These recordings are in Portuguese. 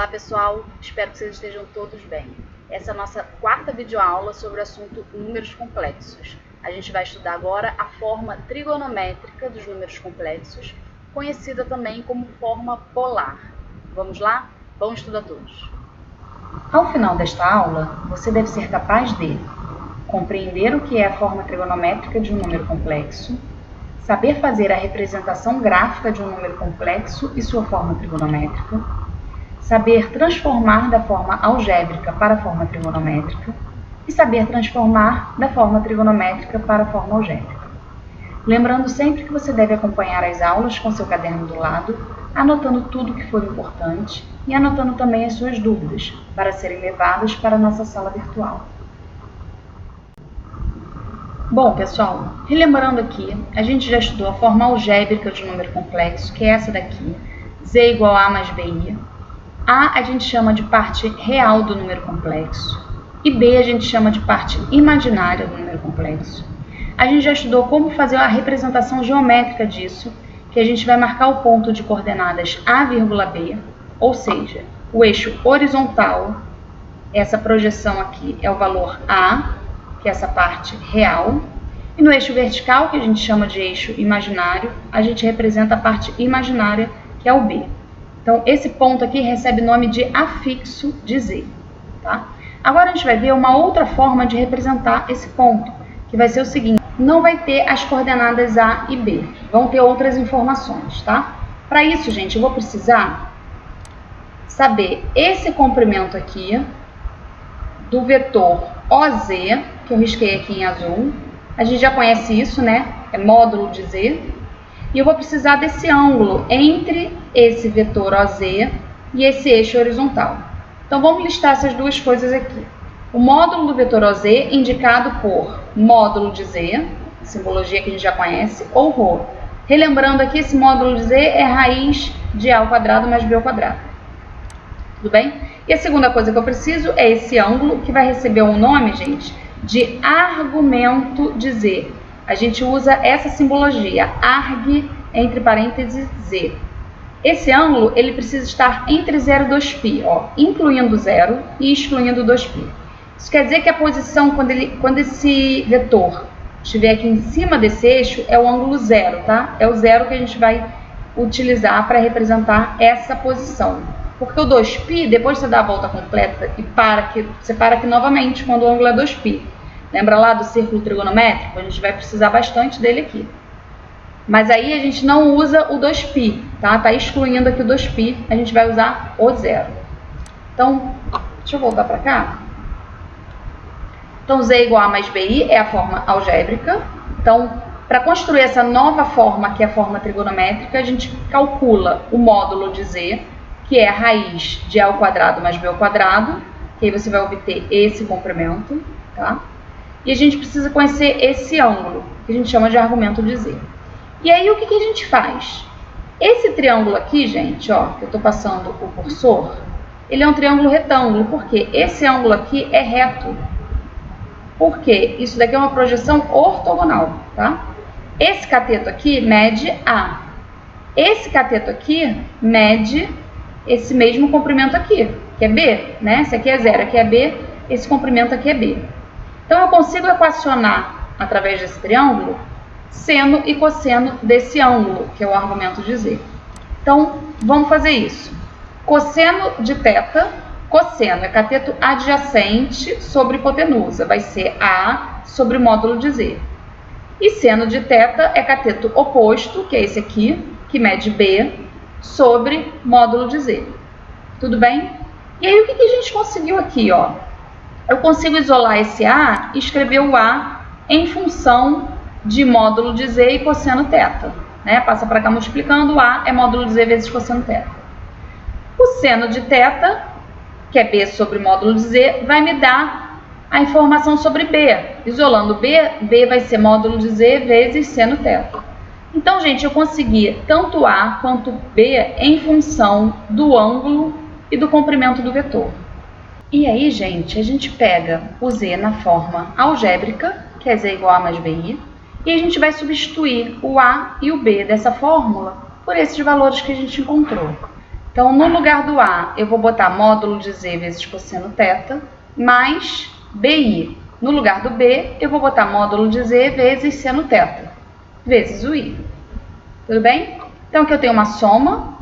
Olá pessoal, espero que vocês estejam todos bem. Essa é a nossa quarta videoaula sobre o assunto números complexos. A gente vai estudar agora a forma trigonométrica dos números complexos, conhecida também como forma polar. Vamos lá? Bom estudo a todos! Ao final desta aula, você deve ser capaz de compreender o que é a forma trigonométrica de um número complexo, saber fazer a representação gráfica de um número complexo e sua forma trigonométrica, saber transformar da forma algébrica para a forma trigonométrica e saber transformar da forma trigonométrica para a forma algébrica. Lembrando sempre que você deve acompanhar as aulas com seu caderno do lado, anotando tudo o que for importante e anotando também as suas dúvidas, para serem levadas para a nossa sala virtual. Bom, pessoal, relembrando aqui, a gente já estudou a forma algébrica de um número complexo, que é essa daqui, z igual a mais bi. A gente chama de parte real do número complexo e B a gente chama de parte imaginária do número complexo. A gente já estudou como fazer a representação geométrica disso, que a gente vai marcar o ponto de coordenadas A, B, ou seja, o eixo horizontal, essa projeção aqui é o valor A, que é essa parte real, e no eixo vertical, que a gente chama de eixo imaginário, a gente representa a parte imaginária, que é o B. Então, esse ponto aqui recebe o nome de afixo de Z. Tá? Agora, a gente vai ver uma outra forma de representar esse ponto, que vai ser o seguinte: não vai ter as coordenadas A e B, vão ter outras informações. Tá? Para isso, gente, eu vou precisar saber esse comprimento aqui do vetor OZ, que eu risquei aqui em azul. A gente já conhece isso, né? É módulo de Z. E eu vou precisar desse ângulo entre esse vetor OZ e esse eixo horizontal. Então, vamos listar essas duas coisas aqui. O módulo do vetor OZ, indicado por módulo de Z, simbologia que a gente já conhece, ou ρ. Relembrando aqui, esse módulo de Z é raiz de A ao quadrado mais B ao quadrado. Tudo bem? E a segunda coisa que eu preciso é esse ângulo, que vai receber o nome, gente, de argumento de Z. A gente usa essa simbologia, arg, entre parênteses, Z. Esse ângulo, ele precisa estar entre 0 e 2π, ó, incluindo 0 e excluindo 2π. Isso quer dizer que a posição, quando esse vetor estiver aqui em cima desse eixo, é o ângulo 0, tá? É o 0 que a gente vai utilizar para representar essa posição. Porque o 2π, depois você dá a volta completa e você para aqui novamente, quando o ângulo é 2π. Lembra lá do círculo trigonométrico? A gente vai precisar bastante dele aqui. Mas aí a gente não usa o 2π, tá? Tá excluindo aqui o 2π, a gente vai usar o 0. Então, deixa eu voltar para cá. Então, z igual a mais bi é a forma algébrica. Então, para construir essa nova forma, que é a forma trigonométrica, a gente calcula o módulo de z, que é a raiz de a ao quadrado mais b ao quadrado, que aí você vai obter esse comprimento, tá? E a gente precisa conhecer esse ângulo, que a gente chama de argumento de Z. E aí, o que a gente faz? Esse triângulo aqui, gente, ó, que eu estou passando o cursor, ele é um triângulo retângulo, porque esse ângulo aqui é reto. Por quê? Isso daqui é uma projeção ortogonal, tá? Esse cateto aqui mede A. Esse cateto aqui mede esse mesmo comprimento aqui, que é B, né? Esse aqui é 0, aqui é B, esse comprimento aqui é B. Então, eu consigo equacionar, através desse triângulo, seno e cosseno desse ângulo, que é o argumento de Z. Então, vamos fazer isso. Cosseno de θ, cosseno é cateto adjacente sobre hipotenusa, vai ser A sobre módulo de Z. E seno de θ é cateto oposto, que é esse aqui, que mede B, sobre módulo de Z. Tudo bem? E aí, o que a gente conseguiu aqui, ó? Eu consigo isolar esse A e escrever o A em função de módulo de Z e cosseno θ. Né? Passa para cá multiplicando, o A é módulo de Z vezes cosseno θ. O seno de θ, que é B sobre módulo de Z, vai me dar a informação sobre B. Isolando B, B vai ser módulo de Z vezes seno θ. Então, gente, eu consegui tanto A quanto B em função do ângulo e do comprimento do vetor. E aí, gente, a gente pega o Z na forma algébrica, que é Z igual a mais BI, e a gente vai substituir o A e o B dessa fórmula por esses valores que a gente encontrou. Então, no lugar do A, eu vou botar módulo de Z vezes cosseno θ, mais BI. No lugar do B, eu vou botar módulo de Z vezes seno θ, vezes o I. Tudo bem? Então, aqui eu tenho uma soma.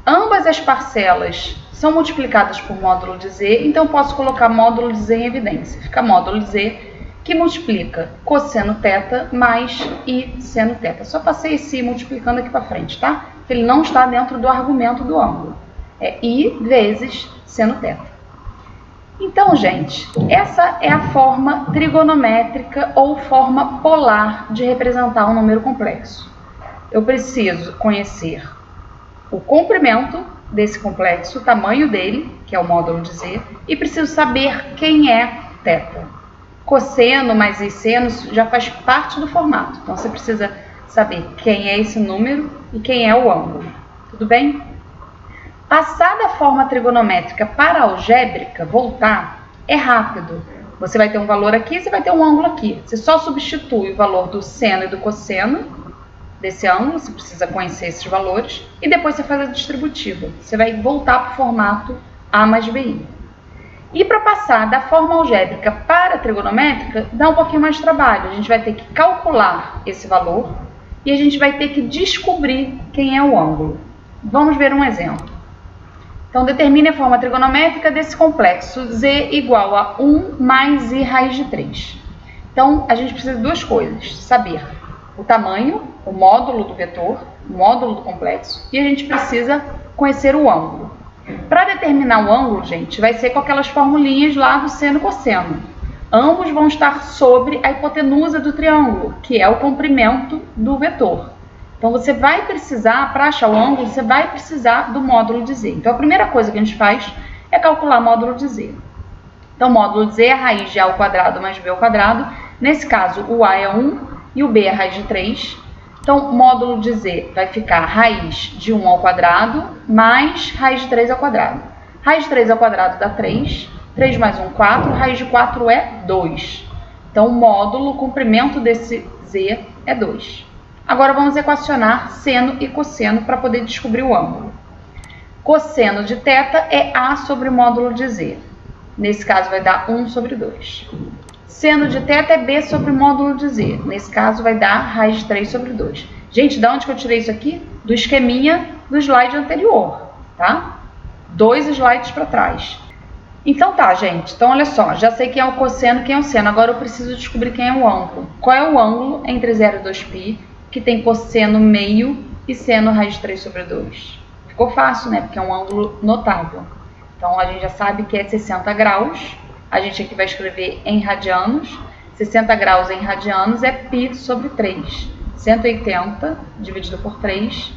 Ambas as parcelas são multiplicadas por módulo de Z, então eu posso colocar módulo de Z em evidência. Fica módulo de Z que multiplica cosseno θ mais I seno θ. Só passei esse I multiplicando aqui para frente, tá? Porque ele não está dentro do argumento do ângulo. É I vezes seno θ. Então, gente, essa é a forma trigonométrica ou forma polar de representar um número complexo. Eu preciso conhecer o comprimento desse complexo, o tamanho dele, que é o módulo de Z, e preciso saber quem é θ. Cosseno mais I seno já faz parte do formato, então você precisa saber quem é esse número e quem é o ângulo. Tudo bem? Passar da forma trigonométrica para a algébrica, voltar, é rápido. Você vai ter um valor aqui, você vai ter um ângulo aqui. Você só substitui o valor do seno e do cosseno desse ângulo, você precisa conhecer esses valores, e depois você faz a distributiva. Você vai voltar para o formato A mais BI. E para passar da forma algébrica para a trigonométrica, dá um pouquinho mais de trabalho. A gente vai ter que calcular esse valor e a gente vai ter que descobrir quem é o ângulo. Vamos ver um exemplo. Então, determine a forma trigonométrica desse complexo Z igual a 1 mais I raiz de 3. Então, a gente precisa de duas coisas. Saber o tamanho, o módulo do vetor, o módulo do complexo, e a gente precisa conhecer o ângulo. Para determinar o ângulo, gente, vai ser com aquelas formulinhas lá do seno e cosseno. Ambos vão estar sobre a hipotenusa do triângulo, que é o comprimento do vetor. Então, você vai precisar, para achar o ângulo, você vai precisar do módulo de Z. Então, a primeira coisa que a gente faz é calcular o módulo de Z. Então, o módulo de Z é a raiz de A ao quadrado mais B ao quadrado. Nesse caso, o A é 1 e o B é a raiz de 3. Então, o módulo de Z vai ficar raiz de 1 ao quadrado mais raiz de 3 ao quadrado. Raiz de 3 ao quadrado dá 3. 3 mais 1, 4. Raiz de 4 é 2. Então, o módulo, o comprimento desse Z é 2. Agora vamos equacionar seno e cosseno para poder descobrir o ângulo. Cosseno de θ é A sobre o módulo de Z. Nesse caso vai dar 1 sobre 2. Seno de θ é B sobre o módulo de Z. Nesse caso vai dar raiz de 3 sobre 2. Gente, de onde que eu tirei isso aqui? Do esqueminha do slide anterior, tá? 2 slides para trás. Então tá, gente. Então olha só, já sei quem é o cosseno e quem é o seno. Agora eu preciso descobrir quem é o ângulo. Qual é o ângulo entre 0 e 2π? Que tem cosseno meio e seno raiz de 3 sobre 2. Ficou fácil, né? Porque é um ângulo notável. Então, a gente já sabe que é 60 graus. A gente aqui vai escrever em radianos. 60 graus em radianos é π sobre 3. 180 dividido por 3,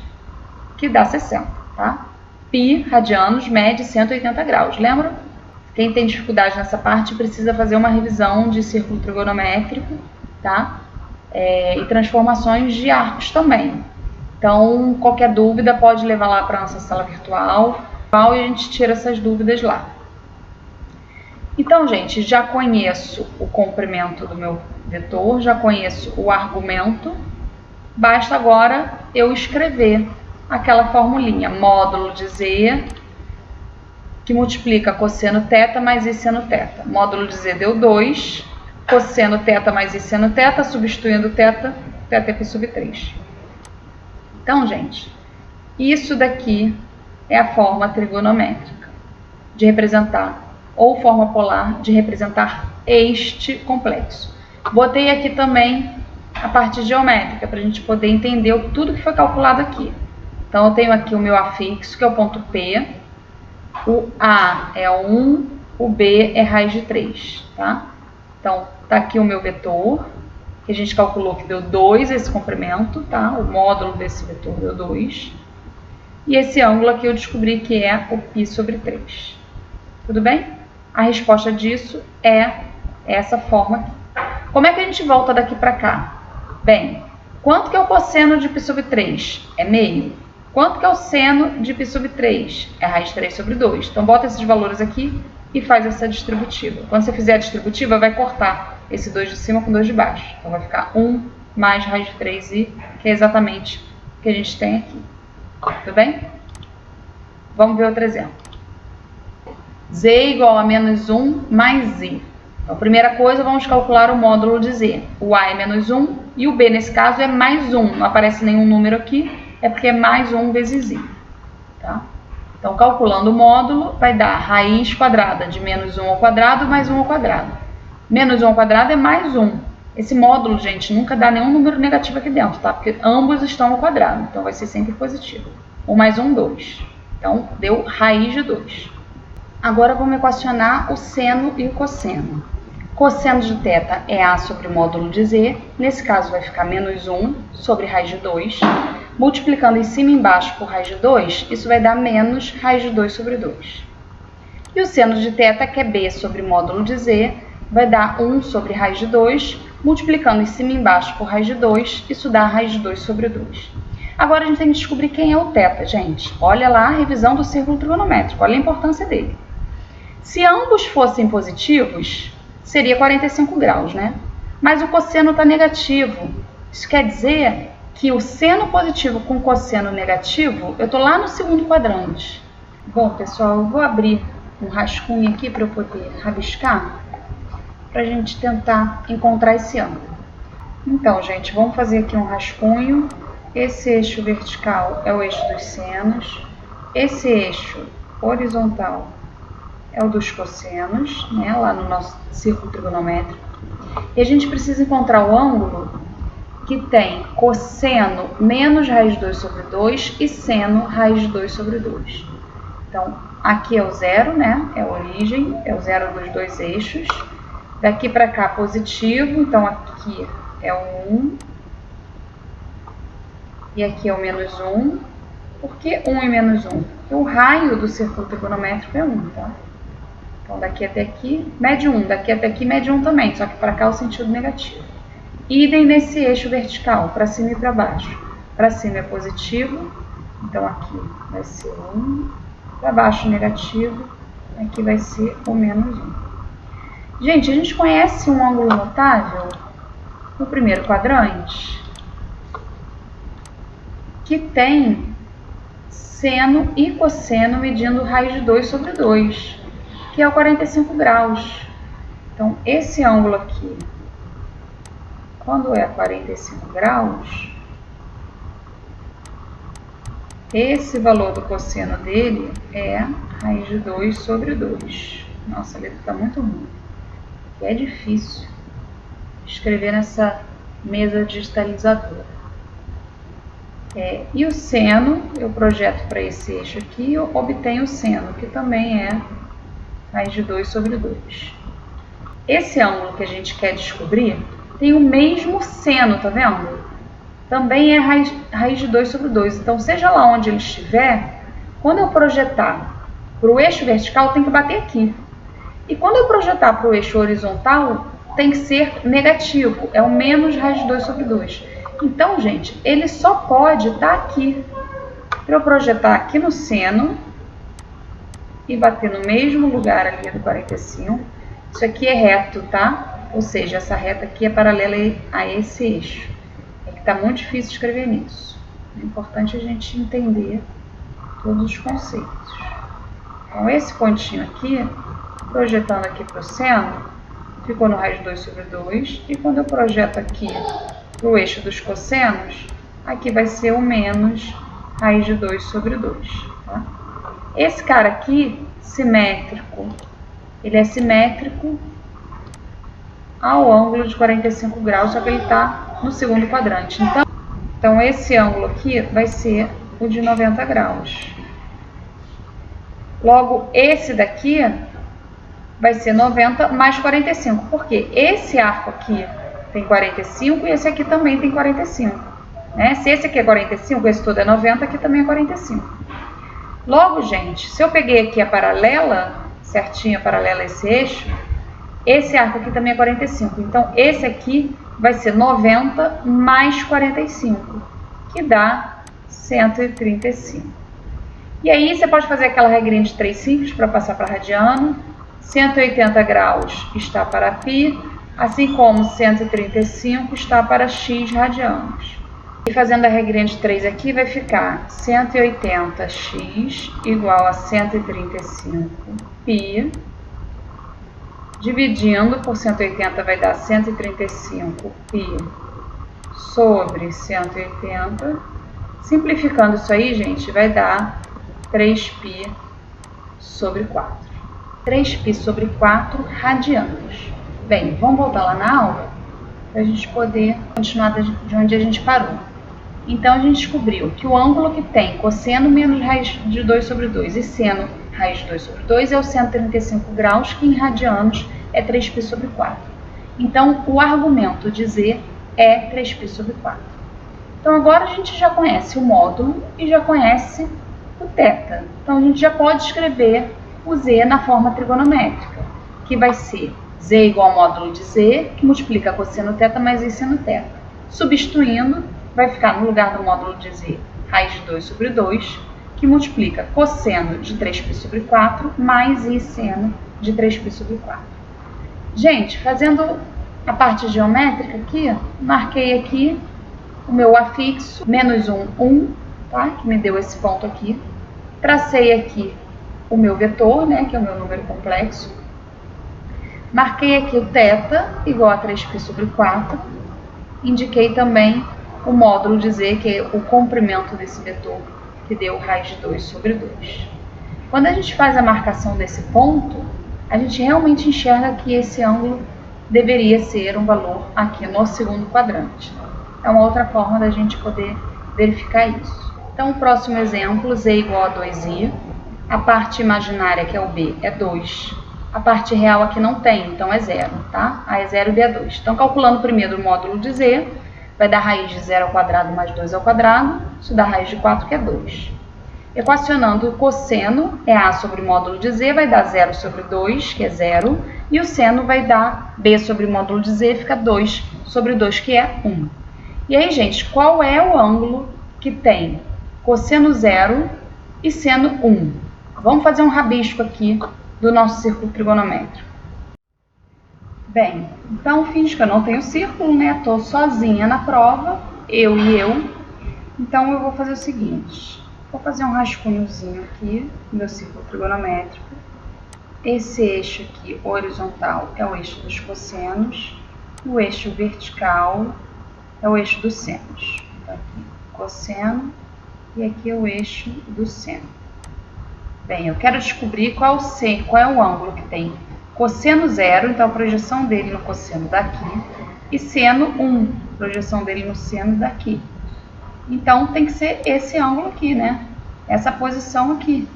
que dá 60, tá? Π radianos mede 180 graus. Lembra? Quem tem dificuldade nessa parte precisa fazer uma revisão de círculo trigonométrico, tá? E transformações de arcos também. Então, qualquer dúvida pode levar lá para a nossa sala virtual e a gente tira essas dúvidas lá. Então, gente, já conheço o comprimento do meu vetor, já conheço o argumento, basta agora eu escrever aquela formulinha, módulo de Z, que multiplica cosseno θ mais I seno θ. Módulo de Z deu 2. Cosseno θ mais I seno θ, substituindo θ, θ é π sobre 3. Então, gente, isso daqui é a forma trigonométrica de representar, ou forma polar de representar este complexo. Botei aqui também a parte geométrica, para a gente poder entender tudo que foi calculado aqui. Então, eu tenho aqui o meu afixo, que é o ponto P, o A é 1, o B é raiz de 3, tá? Então, tá aqui o meu vetor, que a gente calculou que deu 2 esse comprimento, tá? O módulo desse vetor deu 2. E esse ângulo aqui eu descobri que é o π sobre 3. Tudo bem? A resposta disso é essa forma aqui. Como é que a gente volta daqui para cá? Bem, quanto que é o cosseno de π sobre 3? É meio. Quanto que é o seno de π sobre 3? É raiz de 3 sobre 2. Então, bota esses valores aqui e faz essa distributiva. Quando você fizer a distributiva, vai cortar esse 2 de cima com 2 de baixo. Então, vai ficar 1 mais raiz de 3i, que é exatamente o que a gente tem aqui. Tudo bem? Vamos ver outro exemplo. Z igual a menos 1 mais Z. Então, primeira coisa, vamos calcular o módulo de Z. O A é menos 1 e o B, nesse caso, é mais 1. Não aparece nenhum número aqui, é porque é mais 1 vezes Z. Tá? Então, calculando o módulo, vai dar raiz quadrada de menos 1 ao quadrado mais 1 ao quadrado. Menos 1 ao quadrado é mais 1. Esse módulo, gente, nunca dá nenhum número negativo aqui dentro, tá? Porque ambos estão ao quadrado, então vai ser sempre positivo. 1 mais 1, 2. Então, deu raiz de 2. Agora, vamos equacionar o seno e o cosseno. Cosseno de θ é A sobre o módulo de Z. Nesse caso, vai ficar menos 1 sobre raiz de 2. Multiplicando em cima e embaixo por raiz de 2, isso vai dar menos raiz de 2 sobre 2. E o seno de θ, que é B sobre o módulo de Z, vai dar 1 sobre raiz de 2. Multiplicando em cima e embaixo por raiz de 2, isso dá raiz de 2 sobre 2. Agora, a gente tem que descobrir quem é o θ, gente. Olha lá a revisão do círculo trigonométrico, olha a importância dele. Se ambos fossem positivos, seria 45 graus, né? Mas o cosseno está negativo. Isso quer dizer que o seno positivo com cosseno negativo, eu estou lá no segundo quadrante. Bom, pessoal, eu vou abrir um rascunho aqui para eu poder rabiscar, para a gente tentar encontrar esse ângulo. Então, gente, vamos fazer aqui um rascunho. Esse eixo vertical é o eixo dos senos. Esse eixo horizontal é o dos cossenos, né, lá no nosso círculo trigonométrico. E a gente precisa encontrar o ângulo que tem cosseno menos raiz de 2 sobre 2 e seno raiz de 2 sobre 2. Então, aqui é o zero, né? É a origem, é o zero dos dois eixos. Daqui para cá, positivo, então aqui é o 1. E aqui é o menos 1. Por que 1 e menos 1? Porque o raio do círculo trigonométrico é 1, tá? Então, daqui até aqui, mede 1. Daqui até aqui, mede 1 também, só que para cá é o sentido negativo. Idem nesse eixo vertical, para cima e para baixo. Para cima é positivo, então aqui vai ser 1. Para baixo, negativo. Aqui vai ser o menos 1. Gente, a gente conhece um ângulo notável no primeiro quadrante que tem seno e cosseno medindo raiz de 2 sobre 2, que é o 45 graus. Então, esse ângulo aqui, quando é 45 graus, esse valor do cosseno dele é raiz de 2 sobre 2. Nossa, a letra está muito ruim. É difícil escrever nessa mesa digitalizadora. E o seno, eu projeto para esse eixo aqui e eu obtenho o seno, que também é raiz de 2 sobre 2. Esse ângulo que a gente quer descobrir tem o mesmo seno, tá vendo? Também é raiz de 2 sobre 2. Então, seja lá onde ele estiver, quando eu projetar para o eixo vertical, tem que bater aqui. E quando eu projetar para o eixo horizontal, tem que ser negativo. É o menos raiz de 2 sobre 2. Então, gente, ele só pode estar aqui. Para eu projetar aqui no seno e bater no mesmo lugar ali do 45. Isso aqui é reto, tá? Ou seja, essa reta aqui é paralela a esse eixo. É que está muito difícil escrever nisso. É importante a gente entender todos os conceitos. Então, esse pontinho aqui, projetando aqui para o seno, ficou no raiz de 2 sobre 2. E quando eu projeto aqui para o eixo dos cossenos, aqui vai ser o menos raiz de 2 sobre 2. Tá? Esse cara aqui, simétrico, ele é simétrico ao ângulo de 45 graus, só que ele está no segundo quadrante. Então, esse ângulo aqui vai ser o de 90 graus. Logo, esse daqui vai ser 90 mais 45, porque esse arco aqui tem 45 e esse aqui também tem 45. Né? Se esse aqui é 45, esse todo é 90, aqui também é 45. Logo, gente, se eu peguei aqui a paralela, certinho a paralela a esse eixo, esse arco aqui também é 45. Então, esse aqui vai ser 90 mais 45, que dá 135. E aí, você pode fazer aquela regrinha de 3 simples para passar para radiano. 180 graus está para π, assim como 135 está para x radianos. E fazendo a regrinha de 3 aqui, vai ficar 180x igual a 135π. Dividindo por 180 vai dar 135π sobre 180. Simplificando isso aí, gente, vai dar 3π sobre 4. 3π sobre 4 radianos. Bem, vamos voltar lá na aula para a gente poder continuar de onde a gente parou. Então, a gente descobriu que o ângulo que tem cosseno menos raiz de 2 sobre 2 e seno raiz de 2 sobre 2 é o 135 graus, que em radianos é 3π sobre 4. Então, o argumento de Z é 3π sobre 4. Então, agora a gente já conhece o módulo e já conhece o θ. Então, a gente já pode escrever o Z na forma trigonométrica, que vai ser Z igual ao módulo de Z, que multiplica cosseno θ mais I seno θ. Substituindo, vai ficar no lugar do módulo de Z, raiz de 2 sobre 2, que multiplica cosseno de 3π sobre 4 mais I seno de 3π sobre 4. Gente, fazendo a parte geométrica aqui, marquei aqui o meu afixo, menos 1, tá? Que me deu esse ponto aqui. Tracei aqui o meu vetor, né, que é o meu número complexo. Marquei aqui o θ igual a 3π sobre 4. Indiquei também o módulo de Z, que é o comprimento desse vetor, que deu raiz de 2 sobre 2. Quando a gente faz a marcação desse ponto, a gente realmente enxerga que esse ângulo deveria ser um valor aqui no segundo quadrante. É uma outra forma da gente poder verificar isso. Então, o próximo exemplo, Z igual a 2i. A parte imaginária, que é o B, é 2. A parte real aqui não tem, então é 0, tá? A é 0 e B é 2. Então, calculando primeiro o módulo de Z, vai dar raiz de 0 ao quadrado mais 2 ao quadrado. Isso dá raiz de 4, que é 2. Equacionando o cosseno, é A sobre o módulo de Z, vai dar 0 sobre 2, que é 0. E o seno vai dar B sobre o módulo de Z, fica 2 sobre 2, que é 1. E aí, gente, qual é o ângulo que tem cosseno 0 e seno 1? Vamos fazer um rabisco aqui do nosso círculo trigonométrico. Bem, então finge que eu não tenho círculo, né? Estou sozinha na prova, eu e eu. Então eu vou fazer o seguinte, vou fazer um rascunhozinho aqui no meu círculo trigonométrico. Esse eixo aqui, horizontal, é o eixo dos cossenos. O eixo vertical é o eixo dos senos. Então, aqui, cosseno, e aqui é o eixo do seno. Bem, eu quero descobrir qual é o ângulo que tem cosseno 0, então a projeção dele no cosseno daqui, e seno 1, projeção dele no seno daqui. Então, tem que ser esse ângulo aqui, né? Essa posição aqui.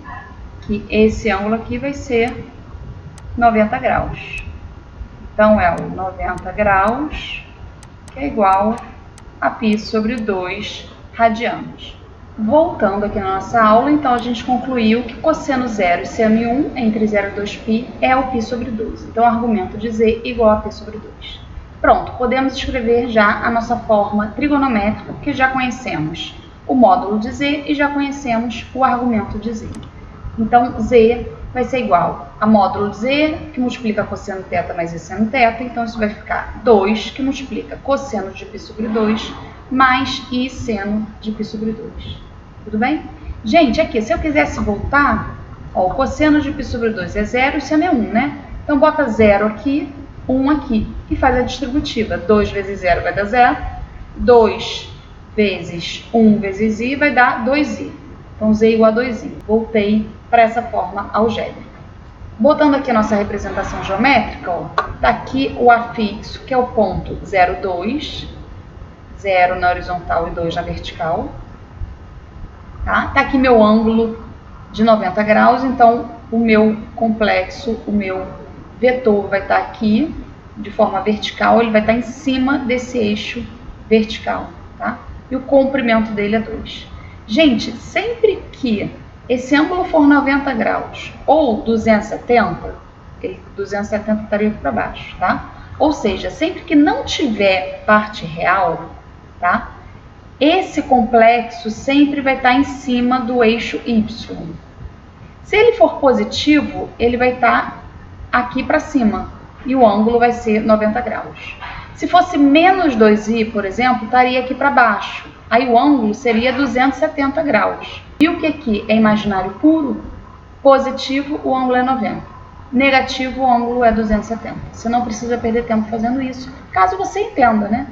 Que esse ângulo aqui vai ser 90 graus. Então, é o 90 graus, que é igual a π sobre 2 radianos. Voltando aqui na nossa aula, então a gente concluiu que cosseno 0 e seno 1 entre 0 e 2π é o π sobre 2. Então, o argumento de Z igual a π sobre 2. Pronto, podemos escrever já a nossa forma trigonométrica, que já conhecemos o módulo de Z e já conhecemos o argumento de Z. Então, Z vai ser igual a módulo de Z, que multiplica cosseno θ mais I seno θ. Então, isso vai ficar 2, que multiplica cosseno de π sobre 2, mais I seno de π sobre 2. Tudo bem? Gente, aqui, se eu quisesse voltar, ó, o cosseno de π sobre 2 é 0 e o seno é 1, né? Então, bota 0 aqui, 1 aqui, e faz a distributiva. 2 vezes 0 vai dar 0, 2 vezes 1 vezes I vai dar 2I. Então, Z igual a 2I. Voltei para essa forma algébrica. Botando aqui a nossa representação geométrica, ó, tá aqui o afixo, que é o ponto 0, 2, 0 na horizontal e 2 na vertical. Tá aqui meu ângulo de 90 graus, então o meu complexo, o meu vetor vai estar aqui de forma vertical, ele vai estar em cima desse eixo vertical, tá? E o comprimento dele é 2. Gente, sempre que esse ângulo for 90 graus ou 270, 270 estaria para baixo, tá? Ou seja, sempre que não tiver parte real, tá? Esse complexo sempre vai estar em cima do eixo Y. Se ele for positivo, ele vai estar aqui para cima e o ângulo vai ser 90 graus. Se fosse menos 2i, por exemplo, estaria aqui para baixo. Aí o ângulo seria 270 graus. Viu que aqui é imaginário puro? Positivo, o ângulo é 90. Negativo, o ângulo é 270. Você não precisa perder tempo fazendo isso, caso você entenda, né?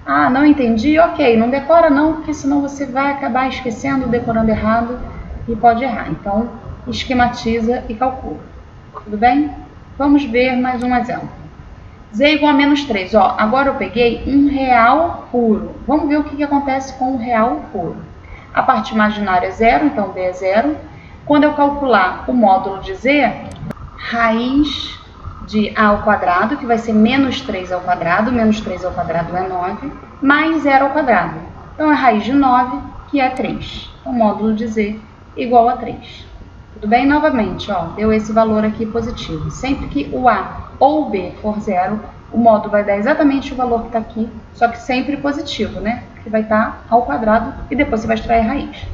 Ah, não entendi? Ok, não decora não, porque senão você vai acabar esquecendo, decorando errado e pode errar. Então, esquematiza e calcula. Tudo bem? Vamos ver mais um exemplo. Z igual a menos 3. Ó, agora eu peguei um real puro. Vamos ver o que acontece com um real puro. A parte imaginária é zero, então B é zero. Quando eu calcular o módulo de Z, raiz de a ao quadrado, que vai ser menos 3 ao quadrado, menos 3 ao quadrado é 9, mais 0 ao quadrado. Então é raiz de 9, que é 3. Então, módulo de Z igual a 3. Tudo bem? Novamente, ó, deu esse valor aqui positivo. Sempre que o A ou o B for zero, o módulo vai dar exatamente o valor que está aqui, só que sempre positivo, né? Que vai estar ao quadrado e depois você vai extrair a raiz.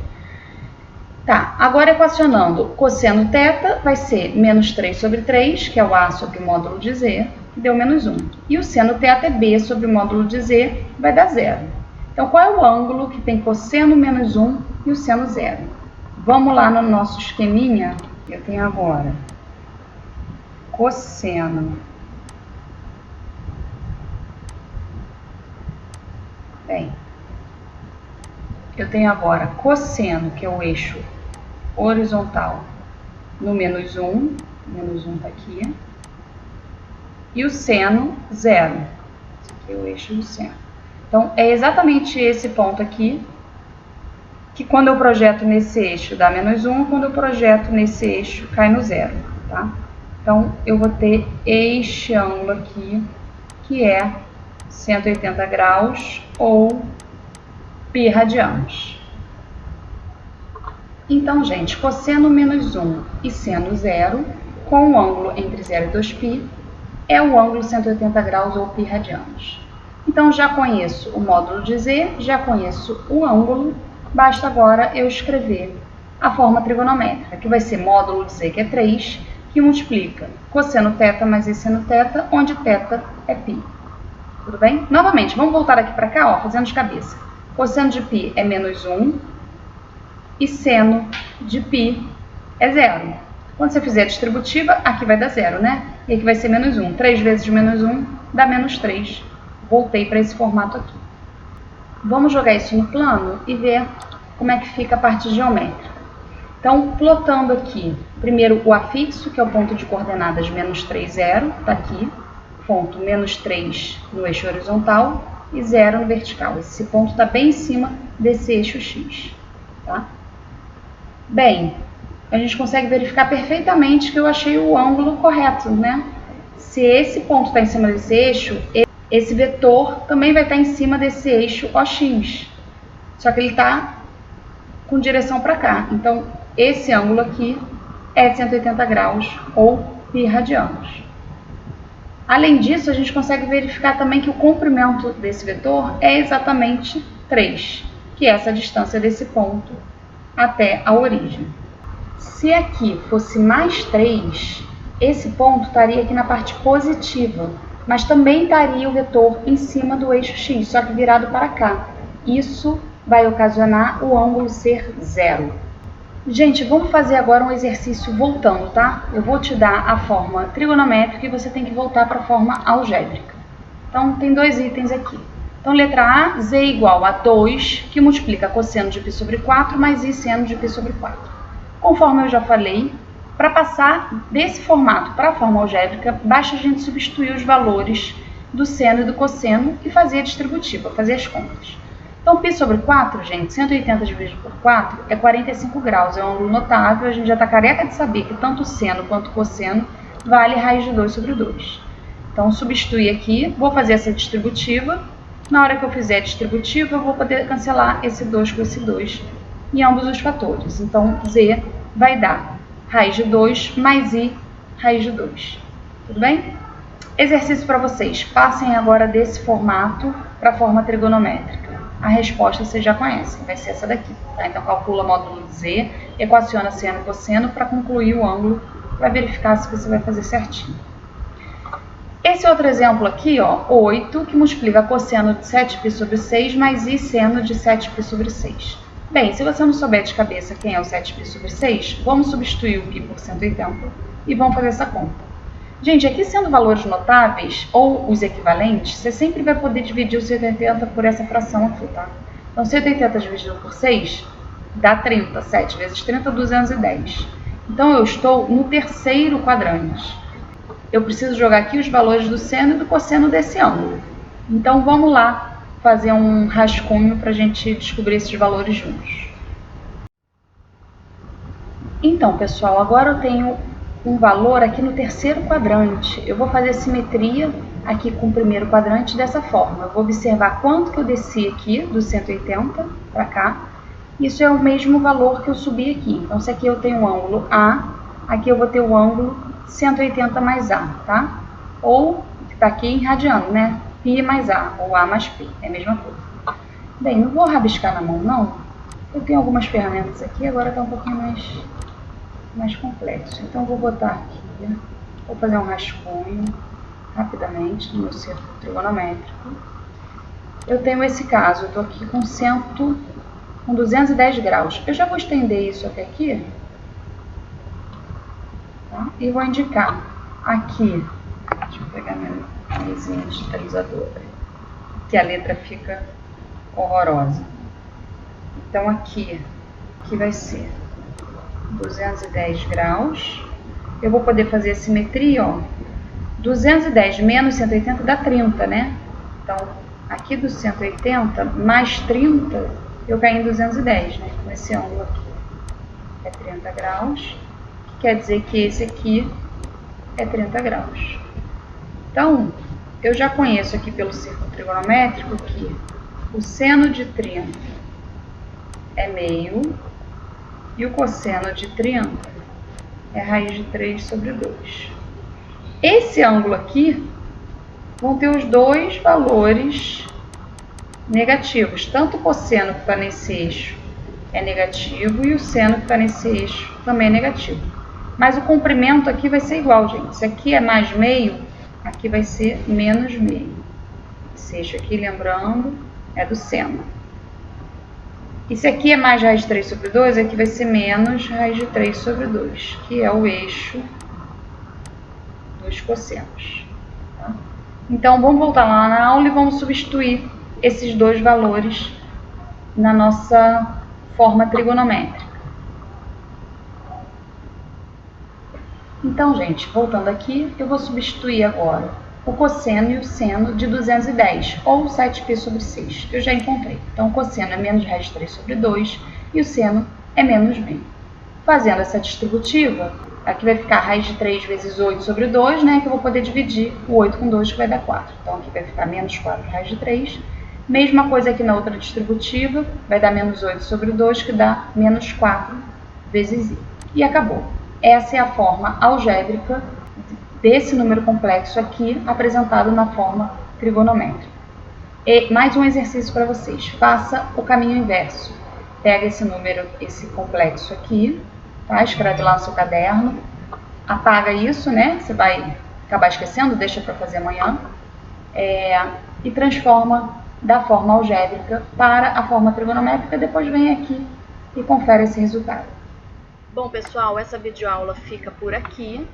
Tá, agora equacionando cosseno θ vai ser menos 3 sobre 3, que é o A sobre o módulo de Z, que deu menos 1. E o seno θ é B sobre o módulo de Z, vai dar zero. Então, qual é o ângulo que tem cosseno menos 1 e o seno zero? Vamos lá no nosso esqueminha. Eu tenho agora cosseno. Bem, eu tenho agora cosseno, que é o eixo horizontal, no menos 1. Menos 1 está aqui. E o seno, zero. Esse aqui é o eixo do seno. Então, é exatamente esse ponto aqui, que quando eu projeto nesse eixo dá menos 1, quando eu projeto nesse eixo cai no zero, tá? Então, eu vou ter este ângulo aqui, que é 180 graus ou π radianos. Então, gente, cosseno menos 1 e seno zero, com o ângulo entre 0 e 2π, é o ângulo 180 graus ou π radianos. Então, já conheço o módulo de Z, já conheço o ângulo, basta agora eu escrever a forma trigonométrica, que vai ser módulo de Z, que é 3, que multiplica cosseno θ mais seno θ, onde θ é π. Tudo bem? Novamente, vamos voltar aqui para cá, ó, fazendo de cabeça. Cosseno de π é menos 1 e seno de π é zero. Quando você fizer a distributiva, aqui vai dar zero, né? E aqui vai ser menos 1. 3 vezes de menos 1 dá menos 3. Voltei para esse formato aqui. Vamos jogar isso no plano e ver como é que fica a parte geométrica. Então, plotando aqui, primeiro o afixo, que é o ponto de coordenadas menos 3, 0, está aqui. Ponto menos 3 no eixo horizontal e 0 no vertical. Esse ponto está bem em cima desse eixo X. Tá? Bem, a gente consegue verificar perfeitamente que eu achei o ângulo correto, né? Se esse ponto está em cima desse eixo, esse vetor também vai estar em cima desse eixo OX. Só que ele está com direção para cá. Então, esse ângulo aqui é 180 graus ou π radianos. Além disso, a gente consegue verificar também que o comprimento desse vetor é exatamente 3, que é essa distância desse ponto até a origem. Se aqui fosse mais 3, esse ponto estaria aqui na parte positiva, mas também estaria o vetor em cima do eixo X, só que virado para cá. Isso vai ocasionar o ângulo ser zero. Gente, vamos fazer agora um exercício voltando, tá? Eu vou te dar a forma trigonométrica e você tem que voltar para a forma algébrica. Então, tem dois itens aqui. Então, letra A, Z igual a 2, que multiplica cosseno de π sobre 4 mais I seno de π sobre 4. Conforme eu já falei, para passar desse formato para a forma algébrica, basta a gente substituir os valores do seno e do cosseno e fazer a distributiva, fazer as contas. Então, π sobre 4, gente, 180 dividido por 4 é 45 graus, é um ângulo notável, a gente já está careca de saber que tanto seno quanto cosseno vale raiz de 2 sobre 2. Então, substituir aqui, vou fazer essa distributiva, na hora que eu fizer a distributiva, eu vou poder cancelar esse 2 com esse 2 em ambos os fatores. Então, Z vai dar raiz de 2 mais I raiz de 2. Tudo bem? Exercício para vocês. Passem agora desse formato para a forma trigonométrica. A resposta vocês já conhecem, vai ser essa daqui. Tá? Então, calcula módulo de Z, equaciona seno e cosseno para concluir o ângulo, para verificar se você vai fazer certinho. Esse outro exemplo aqui, ó, 8, que multiplica cosseno de 7π sobre 6 mais i seno de 7π sobre 6. Bem, se você não souber de cabeça quem é o 7π sobre 6, vamos substituir o π por 180 e vamos fazer essa conta. Gente, aqui sendo valores notáveis ou os equivalentes, você sempre vai poder dividir o 180 por essa fração aqui, tá? Então, 180 dividido por 6 dá 30. 7 vezes 30, 210. Então, eu estou no terceiro quadrante. Eu preciso jogar aqui os valores do seno e do cosseno desse ângulo. Então, vamos lá fazer um rascunho para a gente descobrir esses valores juntos. Então, pessoal, agora eu tenho um valor aqui no terceiro quadrante. Eu vou fazer simetria aqui com o primeiro quadrante dessa forma. Eu vou observar quanto que eu desci aqui, do 180 para cá. Isso é o mesmo valor que eu subi aqui. Então, se aqui eu tenho o ângulo A, aqui eu vou ter o ângulo 180 mais A, tá? Ou, que está aqui em radiano, né? Π mais A, ou A mais Π, é a mesma coisa. Bem, não vou rabiscar na mão, não. Eu tenho algumas ferramentas aqui, agora está um pouquinho mais complexo. Então, vou botar aqui, vou fazer um rascunho rapidamente no meu círculo trigonométrico. Eu tenho esse caso, eu estou aqui com 210 graus. Eu já vou estender isso até aqui. Tá? E vou indicar aqui, deixa eu pegar minha mesinha digitalizadora, que a letra fica horrorosa. Então aqui vai ser 210 graus. Eu vou poder fazer a simetria, ó. 210 menos 180 dá 30, né? Então, aqui do 180 mais 30, eu caí em 210, né? Com esse ângulo aqui. É 30 graus. Quer dizer que esse aqui é 30 graus. Então, eu já conheço aqui pelo círculo trigonométrico que o seno de 30 é meio e o cosseno de 30 é raiz de 3 sobre 2. Esse ângulo aqui vão ter os dois valores negativos. Tanto o cosseno que está nesse eixo é negativo e o seno que está nesse eixo também é negativo. Mas o comprimento aqui vai ser igual, gente. Se aqui é mais meio, aqui vai ser menos meio. Esse eixo aqui, lembrando, é do seno. E se aqui é mais raiz de 3 sobre 2, aqui vai ser menos raiz de 3 sobre 2, que é o eixo dos cossenos. Tá? Então, vamos voltar lá na aula e vamos substituir esses dois valores na nossa forma trigonométrica. Então, gente, voltando aqui, eu vou substituir agora o cosseno e o seno de 210, ou 7π sobre 6, que eu já encontrei. Então, o cosseno é menos raiz de 3 sobre 2 e o seno é menos meio. Fazendo essa distributiva, aqui vai ficar raiz de 3 vezes 8 sobre 2, né, que eu vou poder dividir o 8 com 2, que vai dar 4. Então, aqui vai ficar menos 4 raiz de 3. Mesma coisa aqui na outra distributiva, vai dar menos 8 sobre 2, que dá menos 4 vezes i. E acabou. Essa é a forma algébrica desse número complexo aqui, apresentado na forma trigonométrica. E mais um exercício para vocês. Faça o caminho inverso. Pega esse número, esse complexo aqui, tá? Escreve lá no seu caderno. Apaga isso, né? Você vai acabar esquecendo, deixa para fazer amanhã. E transforma da forma algébrica para a forma trigonométrica. Depois vem aqui e confere esse resultado. Bom, pessoal, essa videoaula fica por aqui.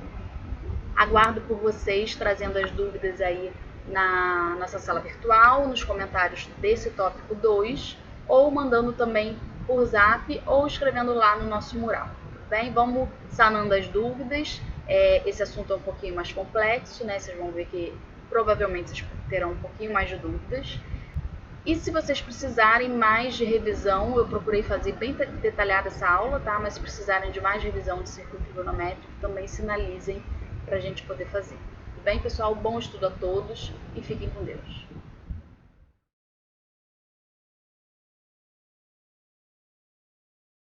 Aguardo por vocês trazendo as dúvidas aí na nossa sala virtual, nos comentários desse tópico 2, ou mandando também por zap ou escrevendo lá no nosso mural. Bem, vamos sanando as dúvidas. Esse assunto é um pouquinho mais complexo, né? Vocês vão ver que provavelmente vocês terão um pouquinho mais de dúvidas. E se vocês precisarem mais de revisão, eu procurei fazer bem detalhada essa aula, tá? Mas se precisarem de mais revisão de círculo trigonométrico, também sinalizem para a gente poder fazer. Tudo bem, pessoal? Bom estudo a todos e fiquem com Deus.